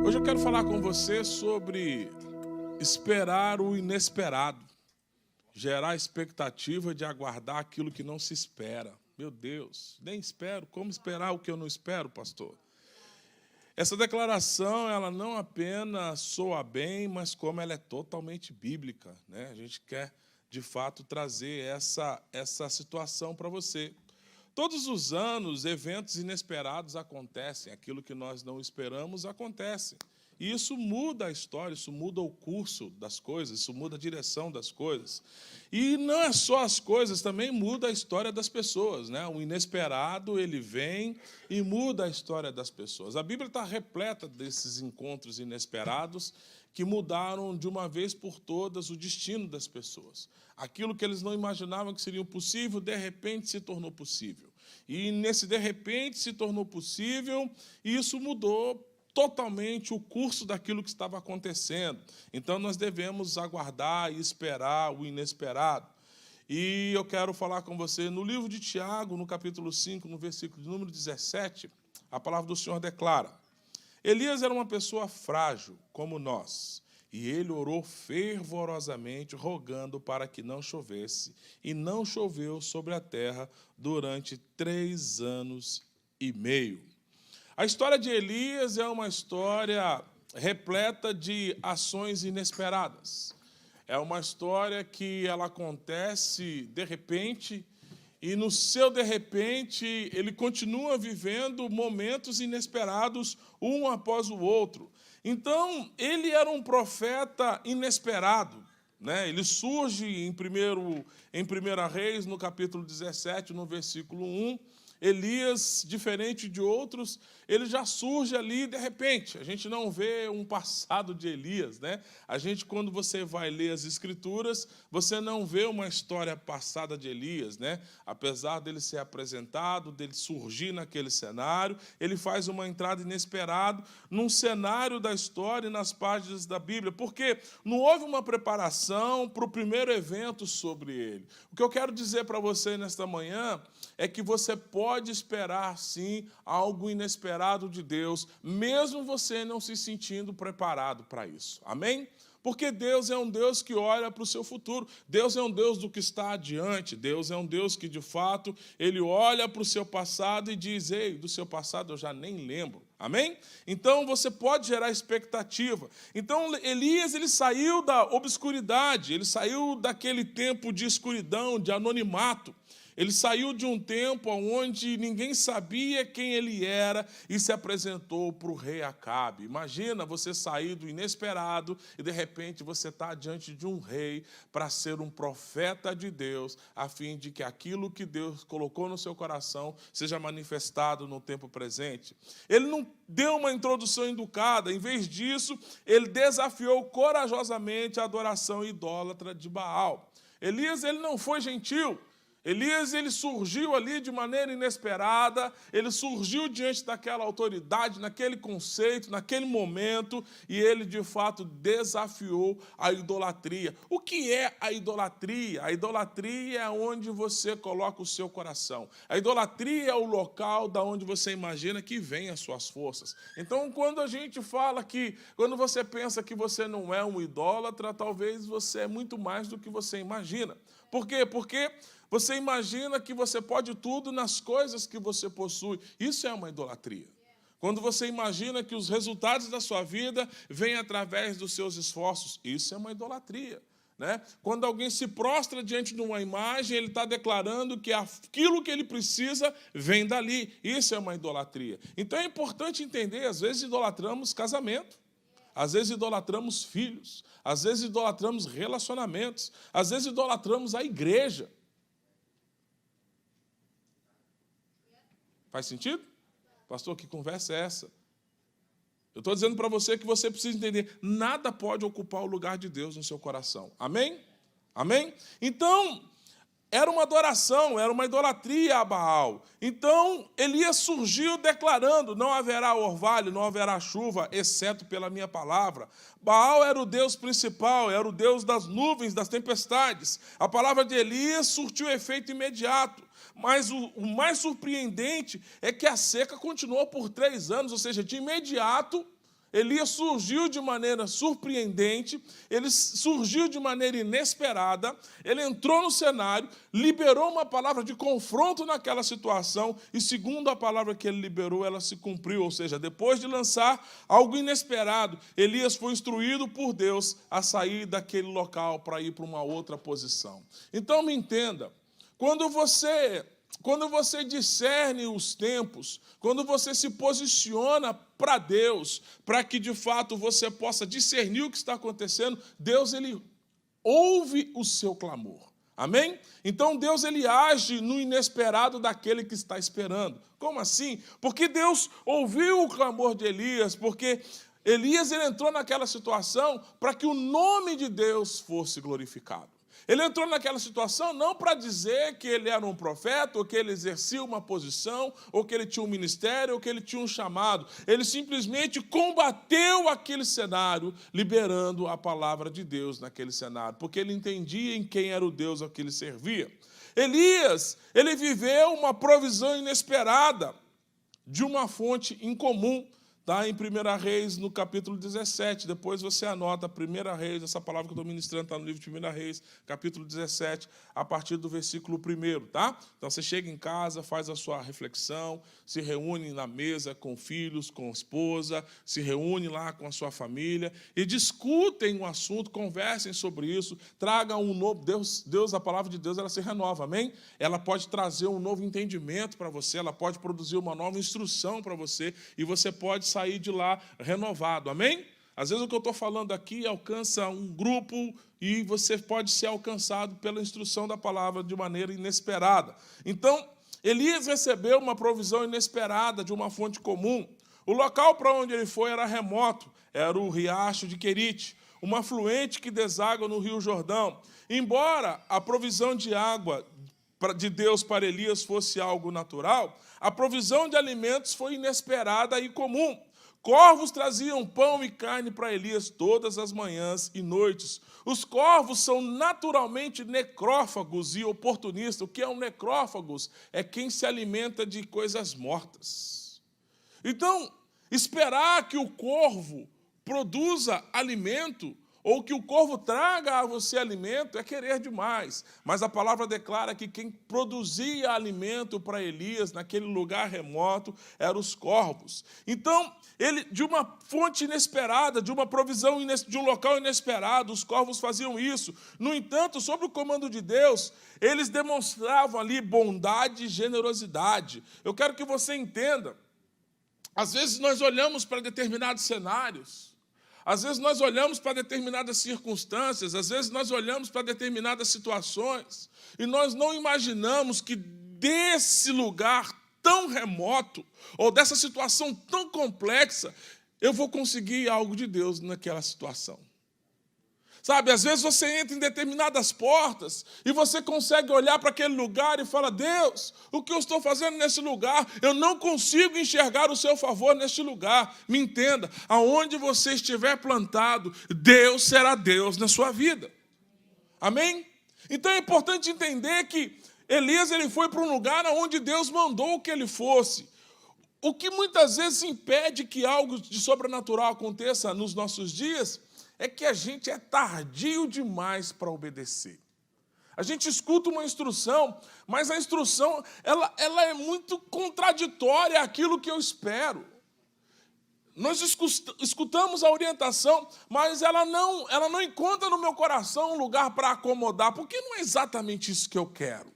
Hoje eu quero falar com você sobre esperar o inesperado, gerar expectativa de aguardar aquilo que não se espera. Meu Deus, nem espero. Como esperar o que eu não espero, pastor? Essa declaração, ela não apenas soa bem, mas como ela é totalmente bíblica, né? A gente quer, de fato, trazer essa situação para você. Todos os anos, eventos inesperados acontecem, aquilo que nós não esperamos acontece. E isso muda a história, isso muda o curso das coisas, isso muda a direção das coisas. E não é só as coisas, também muda a história das pessoas, né? O inesperado, ele vem e muda a história das pessoas. A Bíblia está repleta desses encontros inesperados que mudaram de uma vez por todas o destino das pessoas. Aquilo que eles não imaginavam que seria possível, de repente se tornou possível. E nesse de repente se tornou possível, e isso mudou totalmente o curso daquilo que estava acontecendo. Então, nós devemos aguardar e esperar o inesperado. E eu quero falar com você, no livro de Tiago, no capítulo 5, no versículo de número 17, a palavra do Senhor declara: Elias era uma pessoa frágil, como nós, e ele orou fervorosamente, rogando para que não chovesse, e não choveu sobre a terra durante 3 anos e meio. A história de Elias é uma história repleta de ações inesperadas. É uma história que ela acontece de repente, e no seu de repente ele continua vivendo momentos inesperados, um após o outro. Então, ele era um profeta inesperado, né? Ele surge em 1 Reis, no capítulo 17, no versículo 1, Elias, diferente de outros, ele já surge ali de repente. A gente não vê um passado de Elias, né? A gente, quando você vai ler as Escrituras, você não vê uma história passada de Elias, né? Apesar dele ser apresentado, dele surgir naquele cenário, ele faz uma entrada inesperada num cenário da história e nas páginas da Bíblia, porque não houve uma preparação para o primeiro evento sobre ele. O que eu quero dizer para você nesta manhã é que você pode esperar, sim, algo inesperado de Deus, mesmo você não se sentindo preparado para isso. Amém? Porque Deus é um Deus que olha para o seu futuro. Deus é um Deus do que está adiante. Deus é um Deus que, de fato, ele olha para o seu passado e diz: ei, do seu passado eu já nem lembro. Amém? Então, você pode gerar expectativa. Então, Elias, ele saiu da obscuridade, ele saiu daquele tempo de escuridão, de anonimato. Ele saiu de um tempo onde ninguém sabia quem ele era e se apresentou para o rei Acabe. Imagina você sair do inesperado e, de repente, você está diante de um rei para ser um profeta de Deus, a fim de que aquilo que Deus colocou no seu coração seja manifestado no tempo presente. Ele não deu uma introdução educada, em vez disso, ele desafiou corajosamente a adoração idólatra de Baal. Elias, ele não foi gentil. Elias, ele surgiu ali de maneira inesperada, ele surgiu diante daquela autoridade, naquele conceito, naquele momento, e ele, de fato, desafiou a idolatria. O que é a idolatria? A idolatria é onde você coloca o seu coração. A idolatria é o local da onde você imagina que vem as suas forças. Então, quando a gente fala quando você pensa que você não é um idólatra, talvez você é muito mais do que você imagina. Por quê? Porque você imagina que você pode tudo nas coisas que você possui. Isso é uma idolatria. Quando você imagina que os resultados da sua vida vêm através dos seus esforços, isso é uma idolatria, né? Quando alguém se prostra diante de uma imagem, ele está declarando que aquilo que ele precisa vem dali. Isso é uma idolatria. Então é importante entender, às vezes idolatramos casamento. Às vezes idolatramos filhos. Às vezes idolatramos relacionamentos. Às vezes idolatramos a igreja. Faz sentido? Pastor, que conversa é essa? Eu estou dizendo para você que você precisa entender, nada pode ocupar o lugar de Deus no seu coração. Amém? Amém? Então, era uma adoração, era uma idolatria a Baal. Então, Elias surgiu declarando: não haverá orvalho, não haverá chuva, exceto pela minha palavra. Baal era o Deus principal, era o Deus das nuvens, das tempestades. A palavra de Elias surtiu efeito imediato. Mas o mais surpreendente é que a seca continuou por 3 anos, ou seja, de imediato, Elias surgiu de maneira surpreendente, ele surgiu de maneira inesperada, ele entrou no cenário, liberou uma palavra de confronto naquela situação, e segundo a palavra que ele liberou, ela se cumpriu, ou seja, depois de lançar algo inesperado, Elias foi instruído por Deus a sair daquele local para ir para uma outra posição. Então me entenda, quando você discerne os tempos, quando você se posiciona para Deus, para que de fato você possa discernir o que está acontecendo, Deus ele ouve o seu clamor. Amém? Então Deus ele age no inesperado daquele que está esperando. Como assim? Porque Deus ouviu o clamor de Elias, porque Elias ele entrou naquela situação para que o nome de Deus fosse glorificado. Ele entrou naquela situação não para dizer que ele era um profeta, ou que ele exercia uma posição, ou que ele tinha um ministério, ou que ele tinha um chamado. Ele simplesmente combateu aquele cenário, liberando a palavra de Deus naquele cenário, porque ele entendia em quem era o Deus a que ele servia. Elias, ele viveu uma provisão inesperada de uma fonte incomum. Está em 1 Reis, no capítulo 17. Depois você anota 1 Reis, essa palavra que eu estou ministrando está no livro de 1 Reis, capítulo 17, a partir do versículo 1, tá? Então você chega em casa, faz a sua reflexão, se reúne na mesa com filhos, com esposa, se reúne lá com a sua família e discutem o assunto, conversem sobre isso, tragam um novo... Deus, a palavra de Deus, ela se renova, amém? Ela pode trazer um novo entendimento para você, ela pode produzir uma nova instrução para você e você pode sair de lá renovado, amém? Às vezes o que eu estou falando aqui alcança um grupo e você pode ser alcançado pela instrução da palavra de maneira inesperada. Então, Elias recebeu uma provisão inesperada de uma fonte comum. O local para onde ele foi era remoto, era o riacho de Querite, uma afluente que deságua no rio Jordão. Embora a provisão de água de Deus para Elias fosse algo natural, a provisão de alimentos foi inesperada e comum. Corvos traziam pão e carne para Elias todas as manhãs e noites. Os corvos são naturalmente necrófagos e oportunistas. O que é um necrófagos? É quem se alimenta de coisas mortas. Então, esperar que o corvo produza alimento ou que o corvo traga a você alimento é querer demais. Mas a palavra declara que quem produzia alimento para Elias naquele lugar remoto eram os corvos. Então, ele, de uma fonte inesperada, de uma provisão, de um local inesperado, os corvos faziam isso. No entanto, sob o comando de Deus, eles demonstravam ali bondade e generosidade. Eu quero que você entenda, às vezes nós olhamos para determinados cenários, às vezes nós olhamos para determinadas circunstâncias, às vezes nós olhamos para determinadas situações e nós não imaginamos que desse lugar tão remoto ou dessa situação tão complexa eu vou conseguir algo de Deus naquela situação. Sabe, às vezes você entra em determinadas portas e você consegue olhar para aquele lugar e fala: Deus, o que eu estou fazendo nesse lugar? Eu não consigo enxergar o seu favor neste lugar. Me entenda, aonde você estiver plantado, Deus será Deus na sua vida. Amém? Então é importante entender que Elias ele foi para um lugar onde Deus mandou que ele fosse. O que muitas vezes impede que algo de sobrenatural aconteça nos nossos dias é que a gente é tardio demais para obedecer. A gente escuta uma instrução, mas a instrução ela é muito contraditória àquilo que eu espero. Nós escutamos a orientação, mas ela não encontra no meu coração um lugar para acomodar, porque não é exatamente isso que eu quero.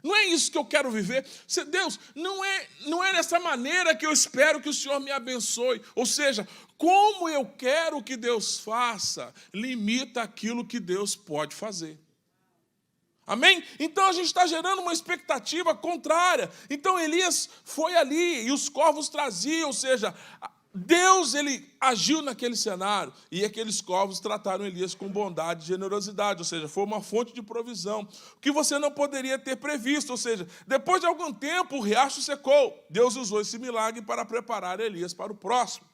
Não é isso que eu quero viver. Deus, não é dessa maneira que eu espero que o Senhor me abençoe. Ou seja, como eu quero que Deus faça, limita aquilo que Deus pode fazer. Amém? Então a gente está gerando uma expectativa contrária. Então Elias foi ali e os corvos traziam, ou seja, Deus ele agiu naquele cenário e aqueles corvos trataram Elias com bondade e generosidade, ou seja, foi uma fonte de provisão, que você não poderia ter previsto, ou seja, depois de algum tempo o riacho secou, Deus usou esse milagre para preparar Elias para o próximo.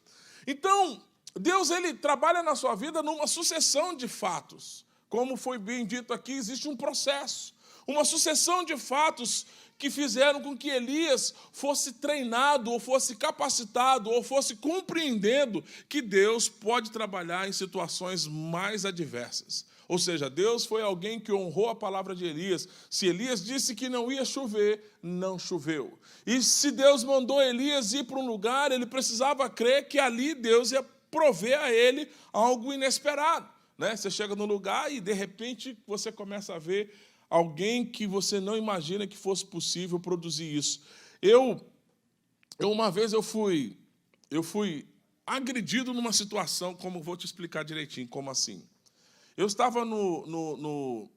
Então, Deus ele trabalha na sua vida numa sucessão de fatos, como foi bem dito aqui, existe um processo, uma sucessão de fatos que fizeram com que Elias fosse treinado, ou fosse capacitado, ou fosse compreendendo que Deus pode trabalhar em situações mais adversas. Ou seja, Deus foi alguém que honrou a palavra de Elias. Se Elias disse que não ia chover, não choveu. E se Deus mandou Elias ir para um lugar, ele precisava crer que ali Deus ia prover a ele algo inesperado. Né? Você chega no lugar e, de repente, você começa a ver alguém que você não imagina que fosse possível produzir isso. Uma vez eu fui agredido numa situação, como vou te explicar direitinho, como assim. Eu estava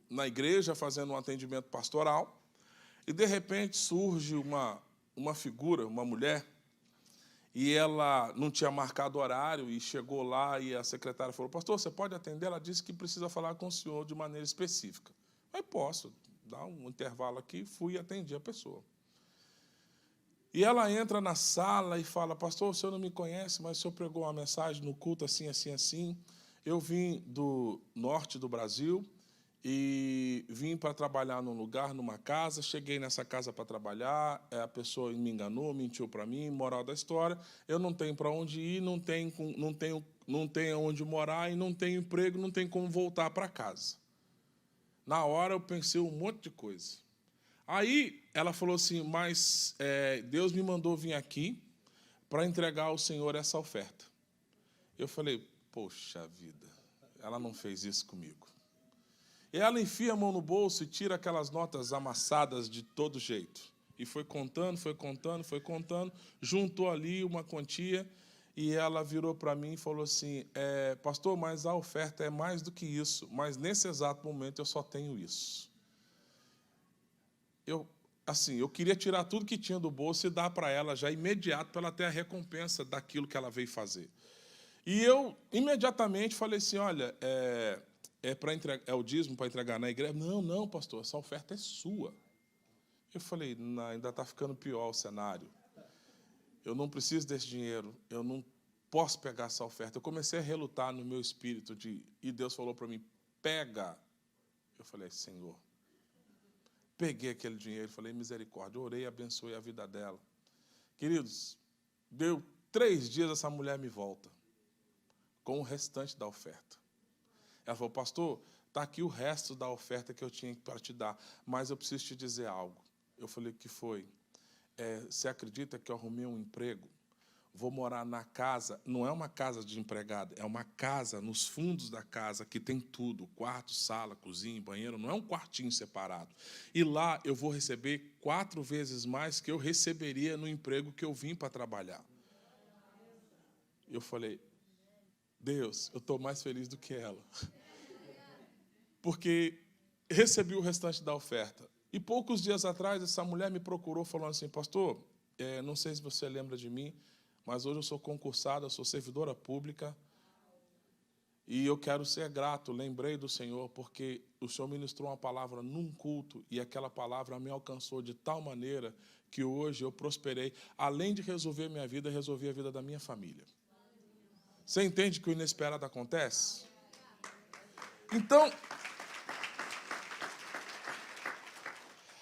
na igreja fazendo um atendimento pastoral e, de repente, surge uma figura, uma mulher, e ela não tinha marcado horário e chegou lá e a secretária falou: pastor, você pode atender? Ela disse que precisa falar com o senhor de maneira específica. Aí posso dar um intervalo aqui, fui e atendi a pessoa. E ela entra na sala e fala: pastor, o senhor não me conhece, mas o senhor pregou uma mensagem no culto assim, assim, assim. Eu vim do norte do Brasil e vim para trabalhar num lugar, numa casa. Cheguei nessa casa para trabalhar, a pessoa me enganou, mentiu para mim. Moral da história: eu não tenho para onde ir, não tenho onde morar e não tenho emprego, não tenho como voltar para casa. Na hora eu pensei um monte de coisa. Aí ela falou assim: mas Deus me mandou vir aqui para entregar ao Senhor essa oferta. Eu falei: poxa vida, ela não fez isso comigo. E ela enfia a mão no bolso e tira aquelas notas amassadas de todo jeito. E foi contando, juntou ali uma quantia e ela virou para mim e falou assim: pastor, mas a oferta é mais do que isso, mas nesse exato momento eu só tenho isso. Eu queria tirar tudo que tinha do bolso e dar para ela já imediato, para ela ter a recompensa daquilo que ela veio fazer. E eu imediatamente falei assim: olha, é o dízimo para entregar na igreja? Não, pastor, essa oferta é sua. Eu falei: não, ainda está ficando pior o cenário. Eu não preciso desse dinheiro, eu não posso pegar essa oferta. Eu comecei a relutar no meu espírito, e Deus falou para mim: pega. Eu falei: Senhor. Peguei aquele dinheiro, falei: misericórdia. Orei, abençoei a vida dela. Queridos, deu 3 dias, essa mulher me volta com o restante da oferta. Ela falou: pastor, está aqui o resto da oferta que eu tinha para te dar, mas eu preciso te dizer algo. Eu falei: o que foi? Você acredita que eu arrumei um emprego? Vou morar na casa, não é uma casa de empregada, é uma casa nos fundos da casa que tem tudo: quarto, sala, cozinha, banheiro, não é um quartinho separado. E lá eu vou receber 4 vezes mais que eu receberia no emprego que eu vim para trabalhar. Eu falei: Deus, eu estou mais feliz do que ela. Porque recebi o restante da oferta. E poucos dias atrás, essa mulher me procurou falando assim: pastor, não sei se você lembra de mim, mas hoje eu sou concursada, eu sou servidora pública e eu quero ser grato. Lembrei do Senhor porque o Senhor ministrou uma palavra num culto e aquela palavra me alcançou de tal maneira que hoje eu prosperei. Além de resolver minha vida, resolvi a vida da minha família. Você entende que o inesperado acontece? Então,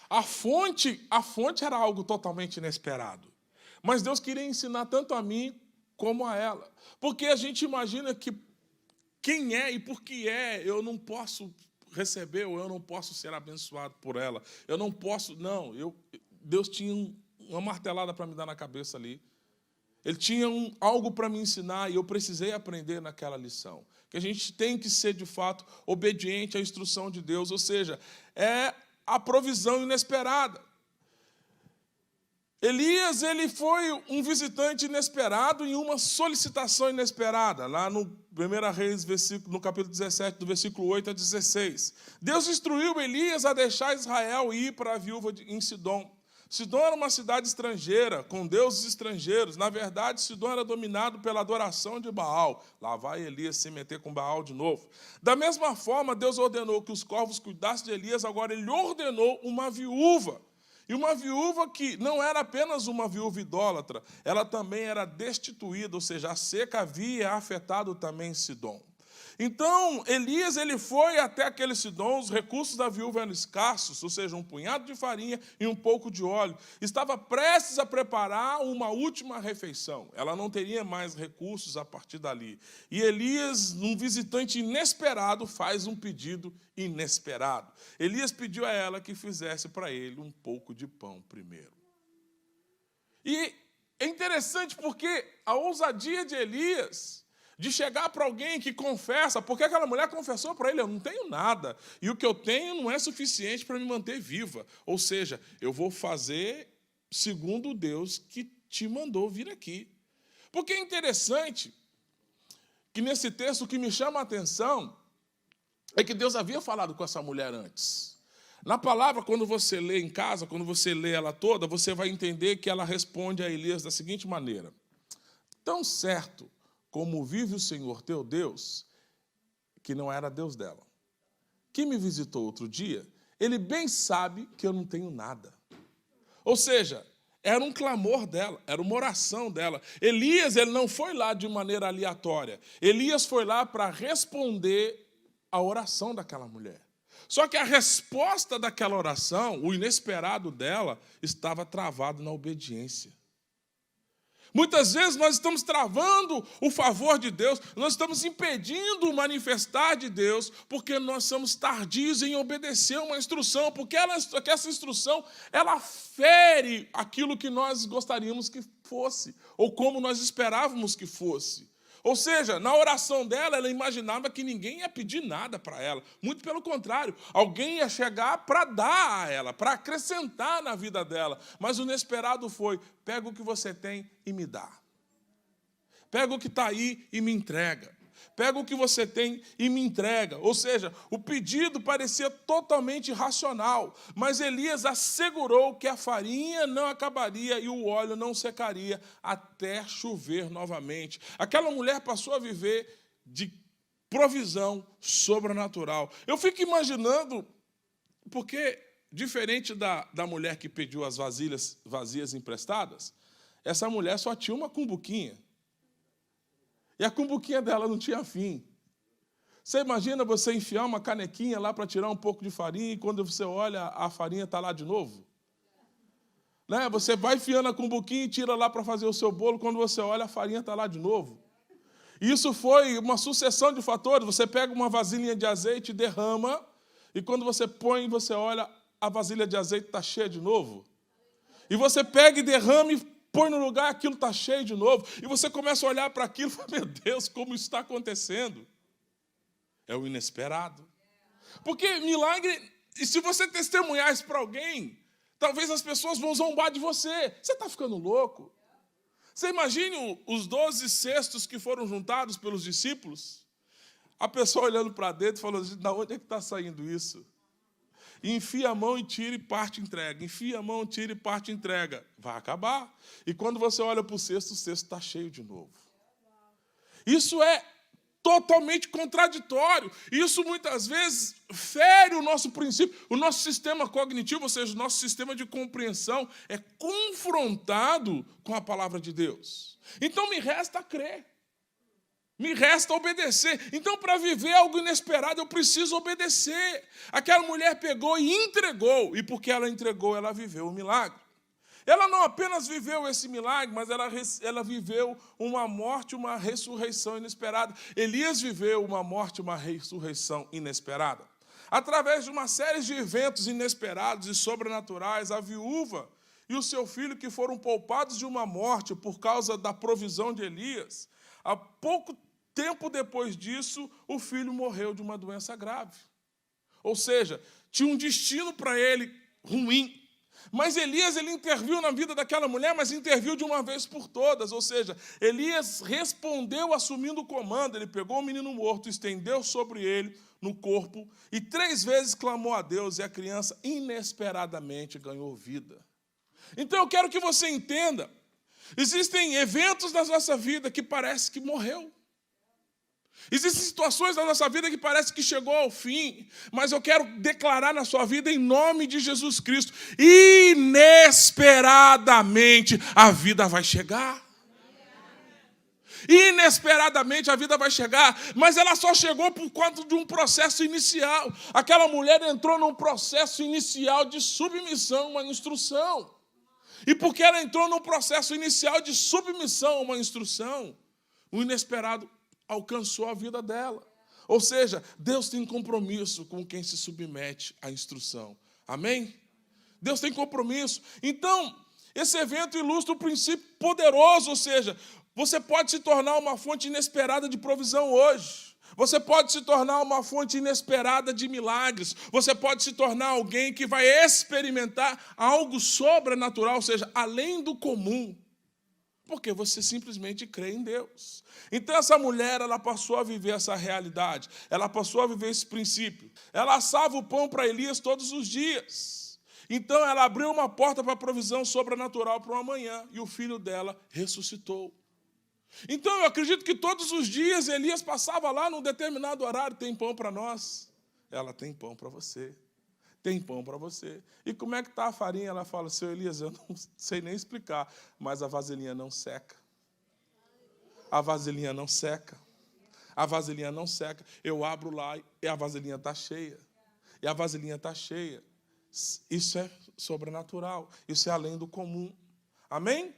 a fonte era algo totalmente inesperado. Mas Deus queria ensinar tanto a mim como a ela. Porque a gente imagina que quem é e por que eu não posso receber, ou eu não posso ser abençoado por ela. Eu não posso, não. Deus tinha uma martelada para me dar na cabeça ali. Ele tinha algo para me ensinar e eu precisei aprender naquela lição. Que a gente tem que ser, de fato, obediente à instrução de Deus. Ou seja, é a provisão inesperada. Elias, ele foi um visitante inesperado em uma solicitação inesperada, lá no 1 Reis, no capítulo 17, do versículo 8 a 16. Deus instruiu Elias a deixar Israel ir para a viúva em Sidom. Sidom era uma cidade estrangeira, com deuses estrangeiros. Na verdade, Sidom era dominado pela adoração de Baal. Lá vai Elias se meter com Baal de novo. Da mesma forma, Deus ordenou que os corvos cuidassem de Elias, agora ele ordenou uma viúva. E uma viúva que não era apenas uma viúva idólatra, ela também era destituída, ou seja, a seca havia afetado também Sidom. Então, Elias ele foi até aquele Sidom, os recursos da viúva eram escassos, ou seja, um punhado de farinha e um pouco de óleo. Estava prestes a preparar uma última refeição. Ela não teria mais recursos a partir dali. E Elias, um visitante inesperado, faz um pedido inesperado. Elias pediu a ela que fizesse para ele um pouco de pão primeiro. E é interessante porque a ousadia de Elias de chegar para alguém que confessa, porque aquela mulher confessou para ele, eu não tenho nada, e o que eu tenho não é suficiente para me manter viva. Ou seja, eu vou fazer segundo o Deus que te mandou vir aqui. Porque é interessante que nesse texto o que me chama a atenção é que Deus havia falado com essa mulher antes. Na palavra, quando você lê em casa, quando você lê ela toda, você vai entender que ela responde a Elias da seguinte maneira: tão certo como vive o Senhor teu Deus, que não era Deus dela, que me visitou outro dia, ele bem sabe que eu não tenho nada. Ou seja, era um clamor dela, era uma oração dela. Elias, ele não foi lá de maneira aleatória. Elias foi lá para responder a oração daquela mulher. Só que a resposta daquela oração, o inesperado dela, estava travado na obediência. Muitas vezes nós estamos travando o favor de Deus, nós estamos impedindo o manifestar de Deus, porque nós somos tardios em obedecer uma instrução, porque essa instrução, ela fere aquilo que nós gostaríamos que fosse, ou como nós esperávamos que fosse. Ou seja, na oração dela, ela imaginava que ninguém ia pedir nada para ela. Muito pelo contrário, alguém ia chegar para dar a ela, para acrescentar na vida dela. Mas o inesperado foi: pega o que você tem e me dá. Pega o que está aí e me entrega. Pega o que você tem e me entrega. Ou seja, o pedido parecia totalmente irracional, mas Elias assegurou que a farinha não acabaria e o óleo não secaria até chover novamente. Aquela mulher passou a viver de provisão sobrenatural. Eu fico imaginando, porque diferente da mulher que pediu as vasilhas vazias emprestadas, essa mulher só tinha uma cumbuquinha. E a cumbuquinha dela não tinha fim. Você imagina você enfiar uma canequinha lá para tirar um pouco de farinha e quando você olha, a farinha está lá de novo? Né? Você vai enfiando a cumbuquinha e tira lá para fazer o seu bolo, quando você olha, a farinha está lá de novo. Isso foi uma sucessão de fatores. Você pega uma vasilhinha de azeite e derrama, e quando você põe, você olha, a vasilha de azeite está cheia de novo. E você pega e derrama e põe no lugar, aquilo está cheio de novo. E você começa a olhar para aquilo e fala: meu Deus, como isso está acontecendo? É o inesperado. Porque milagre, e se você testemunhar isso para alguém, talvez as pessoas vão zombar de você. Você está ficando louco? Você imagine os 12 cestos que foram juntados pelos discípulos? A pessoa olhando para dentro e falando: de onde é que está saindo isso? E enfia a mão e tira e parte e entrega. Enfia a mão, tira e parte e entrega. Vai acabar. E quando você olha para o cesto está cheio de novo. Isso é totalmente contraditório. Isso muitas vezes fere o nosso princípio. O nosso sistema cognitivo, ou seja, o nosso sistema de compreensão é confrontado com a palavra de Deus. Então me resta crer. Me resta obedecer. Então, para viver algo inesperado, eu preciso obedecer. Aquela mulher pegou e entregou. E porque ela entregou, ela viveu o milagre. Ela não apenas viveu esse milagre, mas ela viveu uma morte, uma ressurreição inesperada. Elias viveu uma morte, uma ressurreição inesperada. Através de uma série de eventos inesperados e sobrenaturais, a viúva e o seu filho, que foram poupados de uma morte por causa da provisão de Elias, há pouco tempo depois disso, o filho morreu de uma doença grave. Ou seja, tinha um destino para ele ruim. Mas Elias, ele interviu na vida daquela mulher, mas interviu de uma vez por todas. Ou seja, Elias respondeu assumindo o comando. Ele pegou o menino morto, estendeu sobre ele no corpo e 3 vezes clamou a Deus, e a criança inesperadamente ganhou vida. Então eu quero que você entenda, existem eventos na nossa vida que parece que morreu. Existem situações na nossa vida que parece que chegou ao fim, mas eu quero declarar na sua vida, em nome de Jesus Cristo, inesperadamente a vida vai chegar. Inesperadamente a vida vai chegar, mas ela só chegou por conta de um processo inicial. Aquela mulher entrou num processo inicial de submissão, uma instrução. E porque ela entrou num processo inicial de submissão, uma instrução, o inesperado alcançou a vida dela. Ou seja, Deus tem compromisso com quem se submete à instrução. Amém? Deus tem compromisso. Então, esse evento ilustra o princípio poderoso, ou seja, você pode se tornar uma fonte inesperada de provisão hoje. Você pode se tornar uma fonte inesperada de milagres. Você pode se tornar alguém que vai experimentar algo sobrenatural, ou seja, além do comum. Porque você simplesmente crê em Deus. Então essa mulher, ela passou a viver essa realidade. Ela passou a viver esse princípio. Ela assava o pão para Elias todos os dias. Então ela abriu uma porta para a provisão sobrenatural para uma manhã. E o filho dela ressuscitou. Então eu acredito que todos os dias Elias passava lá num determinado horário. Tem pão para nós? Ela tem pão para você. Tem pão para você. E como é que está a farinha? Ela fala, seu Elias, eu não sei nem explicar, mas a vasilhinha não seca. A vasilhinha não seca. A vasilhinha não seca. Eu abro lá e a vasilhinha está cheia. E a vasilhinha está cheia. Isso é sobrenatural. Isso é além do comum. Amém?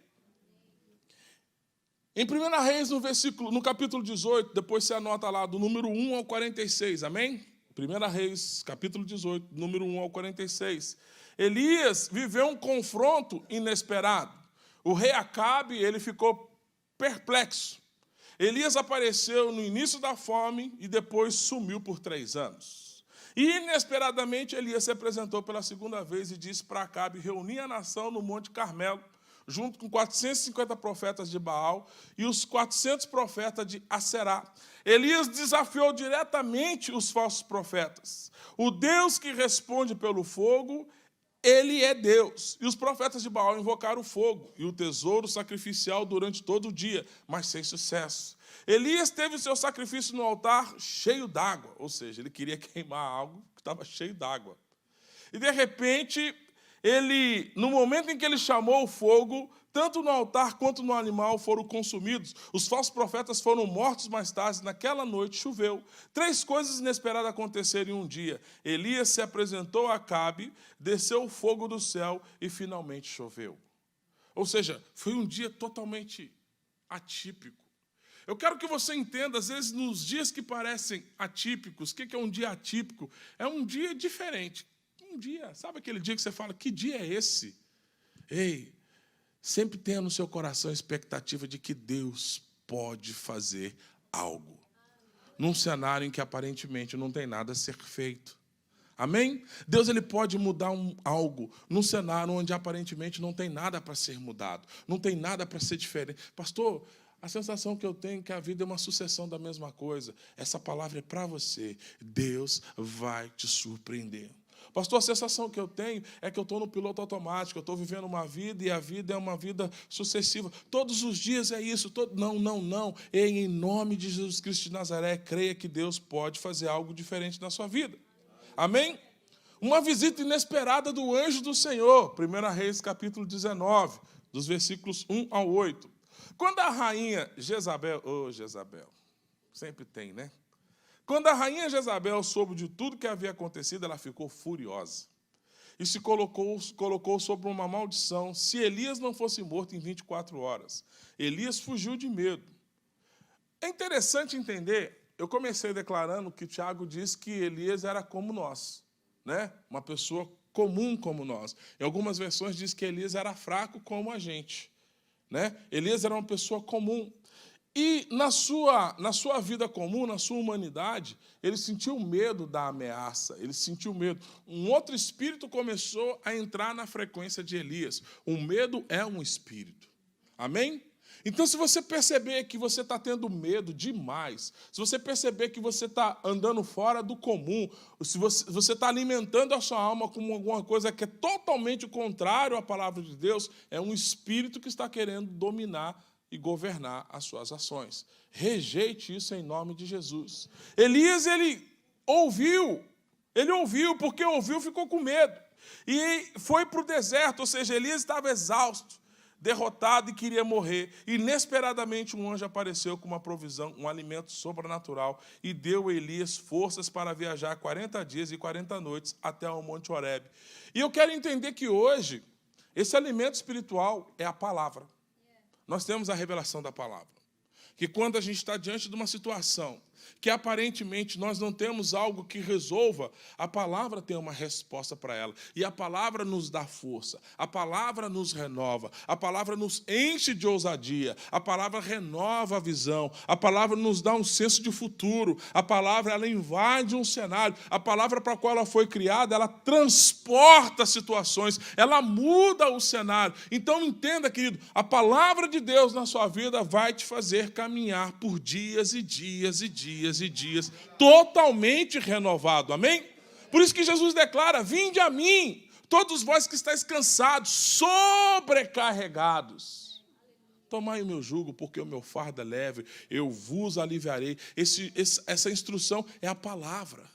Em 1 Reis, no capítulo 18, depois você anota lá, do número 1 ao 46, amém? 1 Reis, capítulo 18, número 1 ao 46. Elias viveu um confronto inesperado. O rei Acabe, ele ficou perplexo. Elias apareceu no início da fome e depois sumiu por 3 anos. E, inesperadamente, Elias se apresentou pela segunda vez e disse para Acabe reunir a nação no Monte Carmelo, junto com 450 profetas de Baal e os 400 profetas de Aserá. Elias desafiou diretamente os falsos profetas. O Deus que responde pelo fogo, ele é Deus. E os profetas de Baal invocaram o fogo e o tesouro sacrificial durante todo o dia, mas sem sucesso. Elias teve o seu sacrifício no altar cheio d'água, ou seja, ele queria queimar algo que estava cheio d'água. E, de repente, no momento em que ele chamou o fogo, tanto no altar quanto no animal foram consumidos. Os falsos profetas foram mortos mais tarde. Naquela noite choveu. 3 coisas inesperadas aconteceram em um dia. Elias se apresentou a Acabe, desceu o fogo do céu e finalmente choveu. Ou seja, foi um dia totalmente atípico. Eu quero que você entenda, às vezes, nos dias que parecem atípicos, o que é um dia atípico? É um dia diferente. Um dia, sabe aquele dia que você fala, que dia é esse? Ei, sempre tenha no seu coração a expectativa de que Deus pode fazer algo. Num cenário em que aparentemente não tem nada a ser feito. Amém? Deus ele pode mudar algo num cenário onde aparentemente não tem nada para ser mudado. Não tem nada para ser diferente. Pastor, a sensação que eu tenho é que a vida é uma sucessão da mesma coisa. Essa palavra é para você. Deus vai te surpreender. Pastor, a sensação que eu tenho é que eu estou no piloto automático, eu estou vivendo uma vida e a vida é uma vida sucessiva. Todos os dias é isso. Não. Em nome de Jesus Cristo de Nazaré, creia que Deus pode fazer algo diferente na sua vida. Amém? Uma visita inesperada do anjo do Senhor. 1 Reis, capítulo 19, dos versículos 1 ao 8. Quando a rainha Jezabel... Jezabel, sempre tem, né? Quando a rainha Jezabel soube de tudo que havia acontecido, ela ficou furiosa. E se colocou sobre uma maldição, se Elias não fosse morto em 24 horas. Elias fugiu de medo. É interessante entender, eu comecei declarando que Tiago diz que Elias era como nós, né? Uma pessoa comum como nós. Em algumas versões diz que Elias era fraco como a gente, né? Elias era uma pessoa comum. E na sua vida comum, na sua humanidade, ele sentiu medo da ameaça, ele sentiu medo. Um outro espírito começou a entrar na frequência de Elias. O medo é um espírito. Amém? Então, se você perceber que você está tendo medo demais, se você perceber que você está andando fora do comum, se você está alimentando a sua alma com alguma coisa que é totalmente contrário à palavra de Deus, é um espírito que está querendo dominar e governar as suas ações. Rejeite isso em nome de Jesus. Elias, ele ouviu, porque ouviu, ficou com medo. E foi para o deserto, ou seja, Elias estava exausto. derrotado e queria morrer. Inesperadamente um anjo apareceu com uma provisão, um alimento sobrenatural, e deu a Elias forças para viajar 40 dias e 40 noites até ao Monte Horebe. E eu quero entender que hoje, esse alimento espiritual é a palavra. Nós temos a revelação da palavra. Que quando a gente está diante de uma situação que aparentemente nós não temos algo que resolva, a palavra tem uma resposta para ela. E a palavra nos dá força, a palavra nos renova, a palavra nos enche de ousadia, a palavra renova a visão, a palavra nos dá um senso de futuro, a palavra ela invade um cenário, a palavra para a qual ela foi criada, ela transporta situações, ela muda o cenário. Então entenda, querido, a palavra de Deus na sua vida vai te fazer caminhar por dias e dias e dias e dias, totalmente renovado, amém? Por isso que Jesus declara, vinde a mim, todos vós que estáis cansados, sobrecarregados, tomai o meu jugo, porque o meu fardo é leve, eu vos aliviarei. Essa instrução é a palavra,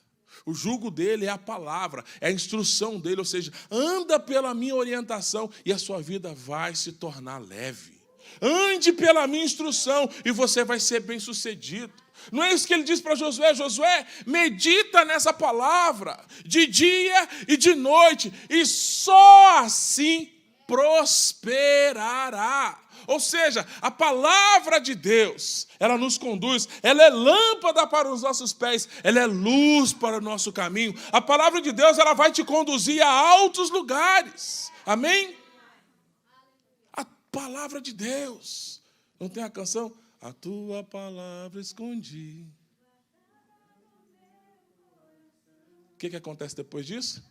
o jugo dele é a palavra, é a instrução dele, ou seja, anda pela minha orientação e a sua vida vai se tornar leve. Ande pela minha instrução e você vai ser bem-sucedido. Não é isso que ele diz para Josué? Josué, medita nessa palavra de dia e de noite, e só assim prosperará. Ou seja, a palavra de Deus, ela nos conduz, ela é lâmpada para os nossos pés, ela é luz para o nosso caminho. A palavra de Deus, ela vai te conduzir a altos lugares. Amém? A palavra de Deus. Não tem a canção? A tua palavra escondi. O que acontece depois disso?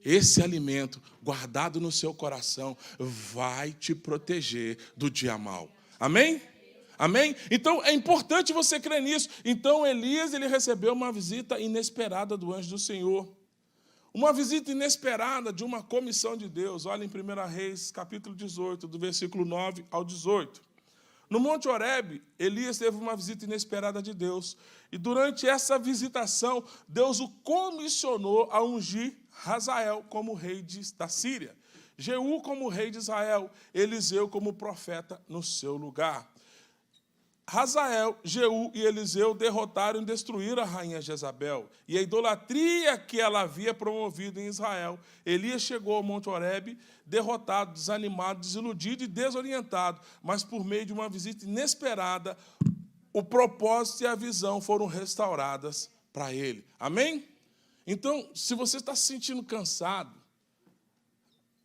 Esse alimento guardado no seu coração vai te proteger do dia mau. Amém? Amém? Então, é importante você crer nisso. Então, Elias, ele recebeu uma visita inesperada do anjo do Senhor. Uma visita inesperada de uma comissão de Deus. Olha em 1 Reis, capítulo 18, do versículo 9 ao 18. No Monte Horebe, Elias teve uma visita inesperada de Deus. E durante essa visitação, Deus o comissionou a ungir Hazael como rei da Síria, Jeú como rei de Israel, Eliseu como profeta no seu lugar. Hazael, Jeú e Eliseu derrotaram e destruíram a rainha Jezabel e a idolatria que ela havia promovido em Israel. Elias chegou ao Monte Horebe, derrotado, desanimado, desiludido e desorientado, mas por meio de uma visita inesperada, o propósito e a visão foram restauradas para ele. Amém? Então, se você está se sentindo cansado,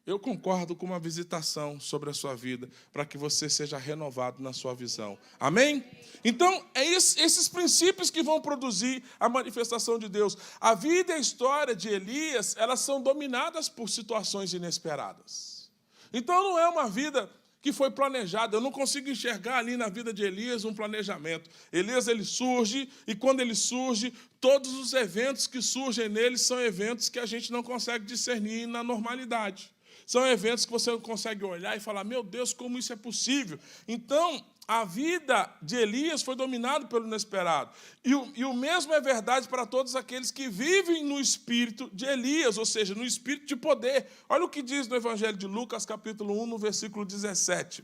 eu concordo com uma visitação sobre a sua vida, para que você seja renovado na sua visão. Amém? Então, é esses princípios que vão produzir a manifestação de Deus. A vida e a história de Elias, elas são dominadas por situações inesperadas. Então, não é uma vida que foi planejada. Eu não consigo enxergar ali na vida de Elias um planejamento. Elias, ele surge, e quando ele surge, todos os eventos que surgem nele são eventos que a gente não consegue discernir na normalidade. São eventos que você não consegue olhar e falar, meu Deus, como isso é possível? Então, a vida de Elias foi dominada pelo inesperado. E o mesmo é verdade para todos aqueles que vivem no espírito de Elias, ou seja, no espírito de poder. Olha o que diz no Evangelho de Lucas, capítulo 1, no versículo 17.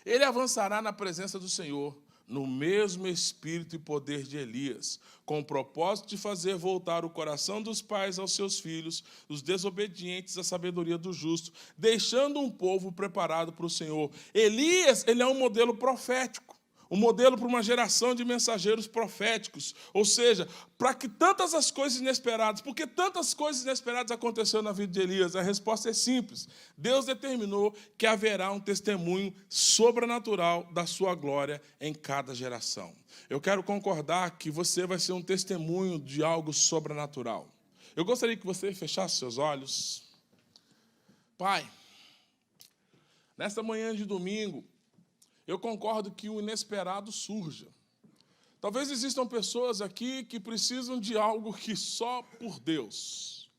Ele avançará na presença do Senhor, no mesmo espírito e poder de Elias, com o propósito de fazer voltar o coração dos pais aos seus filhos, os desobedientes à sabedoria do justo, deixando um povo preparado para o Senhor. Elias, ele é um modelo profético, um modelo para uma geração de mensageiros proféticos, ou seja, para que tantas as coisas inesperadas, porque tantas coisas inesperadas aconteceram na vida de Elias, a resposta é simples. Deus determinou que haverá um testemunho sobrenatural da sua glória em cada geração. Eu quero concordar que você vai ser um testemunho de algo sobrenatural. Eu gostaria que você fechasse seus olhos. Pai, nesta manhã de domingo, eu concordo que o inesperado surja. Talvez existam pessoas aqui que precisam de algo que só por Deus.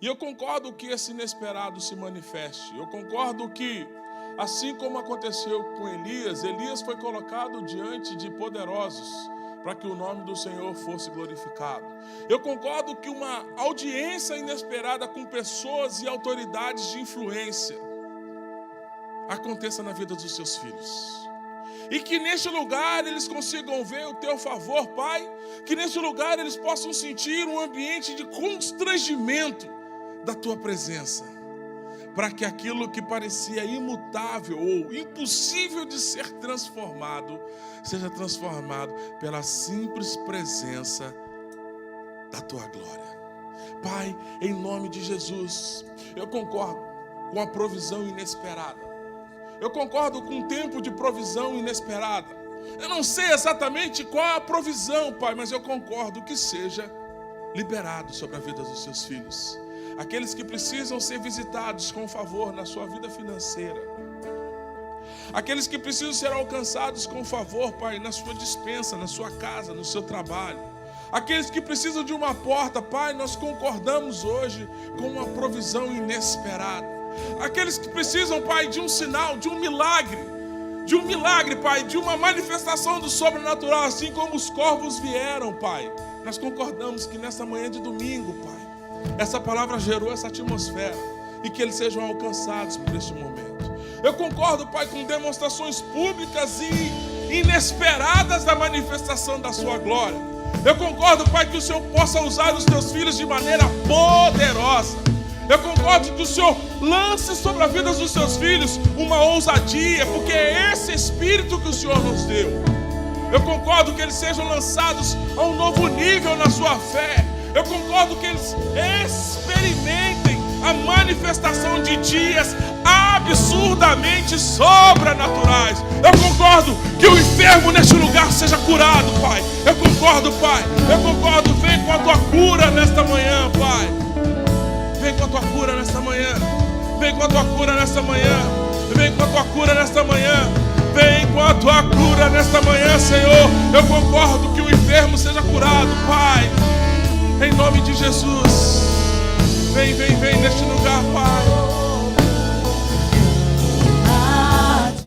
E eu concordo que esse inesperado se manifeste. Eu concordo que Assim como aconteceu com Elias, Elias foi colocado diante de poderosos para que o nome do Senhor fosse glorificado. Eu concordo que uma audiência inesperada com pessoas e autoridades de influência aconteça na vida dos seus filhos. E que neste lugar eles consigam ver o teu favor, Pai. Que neste lugar eles possam sentir um ambiente de constrangimento da tua presença. Para que aquilo que parecia imutável ou impossível de ser transformado, seja transformado pela simples presença da tua glória. Pai, em nome de Jesus, eu concordo com a provisão inesperada. Eu concordo com um tempo de provisão inesperada. Eu não sei exatamente qual a provisão, Pai, mas eu concordo que seja liberado sobre a vida dos seus filhos. Aqueles que precisam ser visitados com favor na sua vida financeira. Aqueles que precisam ser alcançados com favor, Pai, na sua despensa, na sua casa, no seu trabalho. Aqueles que precisam de uma porta, Pai, nós concordamos hoje com uma provisão inesperada. Aqueles que precisam, Pai, de um sinal, de um milagre, Pai, de uma manifestação do sobrenatural, assim como os corvos vieram, Pai. Nós concordamos que nessa manhã de domingo, Pai, essa palavra gerou essa atmosfera e que eles sejam alcançados por este momento. Eu concordo, Pai, com demonstrações públicas e inesperadas da manifestação da sua glória. Eu concordo, Pai, que o Senhor possa usar os teus filhos de maneira poderosa. Eu concordo que o Senhor lance sobre a vida dos seus filhos uma ousadia, porque é esse espírito que o Senhor nos deu. Eu concordo que eles sejam lançados a um novo nível na sua fé. Eu concordo que eles experimentem a manifestação de dias absurdamente sobrenaturais. Eu concordo que o enfermo neste lugar seja curado, Pai. Eu concordo, Pai. Eu concordo. Vem com a tua cura nesta manhã, Pai. Vem com a tua cura nesta manhã. Vem com a tua cura nesta manhã. Vem com a tua cura nesta manhã. Vem com a tua cura nesta manhã, Senhor. Eu concordo que o enfermo seja curado, Pai. Em nome de Jesus. Vem, vem, vem.